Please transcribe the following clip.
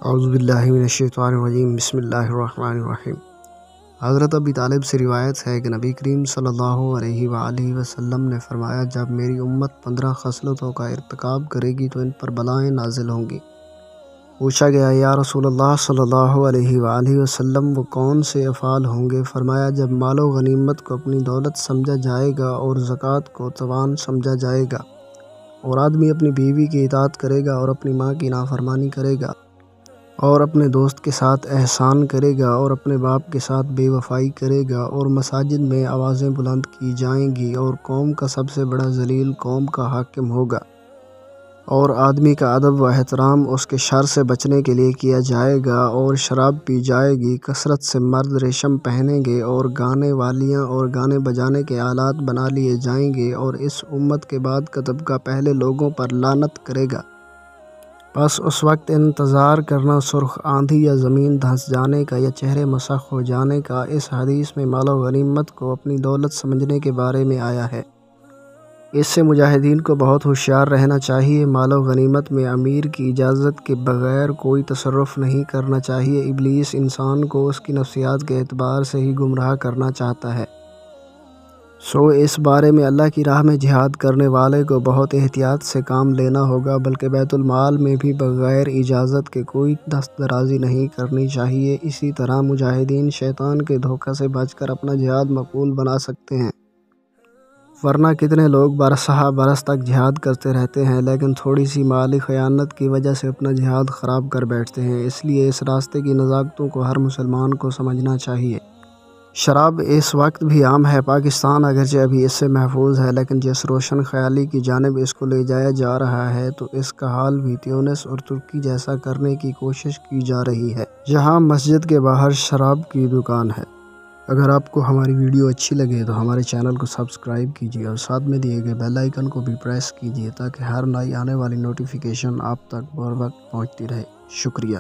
اعوذ باللہ من الشیطان الرجیم بسم اللہ الرحمن الرحیم۔ حضرت ابی طالب سے روایت ہے کہ نبی کریم صلی اللہ علیہ وآلہ وسلم نے فرمایا، جب میری امت 15 خصلتوں کا ارتکاب کرے گی تو ان پر بلائیں نازل ہوں گی۔ پوچھا گیا، یا رسول اللہ صلی اللہ علیہ وآلہ وسلم وہ کون سے افعال ہوں گے؟ فرمایا، جب مال و غنیمت کو اپنی دولت سمجھا جائے گا اور زکوٰۃ کو توان سمجھا جائے گا، اور آدمی اپنی بیوی کی اطاعت کرے گا اور اپنی ماں کی نافرمانی کرے گا، اور اپنے دوست کے ساتھ احسان کرے گا اور اپنے باپ کے ساتھ بے وفائی کرے گا، اور مساجد میں آوازیں بلند کی جائیں گی، اور قوم کا سب سے بڑا ذلیل قوم کا حاکم ہوگا، اور آدمی کا ادب و احترام اس کے شر سے بچنے کے لیے کیا جائے گا، اور شراب پی جائے گی، کثرت سے مرد ریشم پہنیں گے، اور گانے والیاں اور گانے بجانے کے آلات بنا لیے جائیں گے، اور اس امت کے بعد کا طبقہ پہلے لوگوں پر لعنت کرے گا۔ بس اس وقت انتظار کرنا سرخ آندھی یا زمین دھنس جانے کا یا چہرے مسخ ہو جانے کا۔ اس حدیث میں مال و غنیمت کو اپنی دولت سمجھنے کے بارے میں آیا ہے۔ اس سے مجاہدین کو بہت ہوشیار رہنا چاہیے۔ مال و غنیمت میں امیر کی اجازت کے بغیر کوئی تصرف نہیں کرنا چاہیے۔ ابلیس انسان کو اس کی نفسیات کے اعتبار سے ہی گمراہ کرنا چاہتا ہے، اس بارے میں اللہ کی راہ میں جہاد کرنے والے کو بہت احتیاط سے کام لینا ہوگا، بلکہ بیت المال میں بھی بغیر اجازت کے کوئی دست درازی نہیں کرنی چاہیے۔ اسی طرح مجاہدین شیطان کے دھوکہ سے بچ کر اپنا جہاد مقبول بنا سکتے ہیں، ورنہ کتنے لوگ برسہ برس تک جہاد کرتے رہتے ہیں لیکن تھوڑی سی مالی خیانت کی وجہ سے اپنا جہاد خراب کر بیٹھتے ہیں۔ اس لیے اس راستے کی نزاکتوں کو ہر مسلمان کو سمجھنا چاہیے۔ شراب اس وقت بھی عام ہے۔ پاکستان اگرچہ ابھی اس سے محفوظ ہے، لیکن جس روشن خیالی کی جانب اس کو لے جایا جا رہا ہے تو اس کا حال بھی تیونس اور ترکی جیسا کرنے کی کوشش کی جا رہی ہے، جہاں مسجد کے باہر شراب کی دکان ہے۔ اگر آپ کو ہماری ویڈیو اچھی لگے تو ہمارے چینل کو سبسکرائب کیجیے اور ساتھ میں دیے گئے بیل آئیکن کو بھی پریس کیجیے تاکہ ہر نئی آنے والی نوٹیفیکیشن آپ تک بر وقت پہنچتی رہے۔ شکریہ۔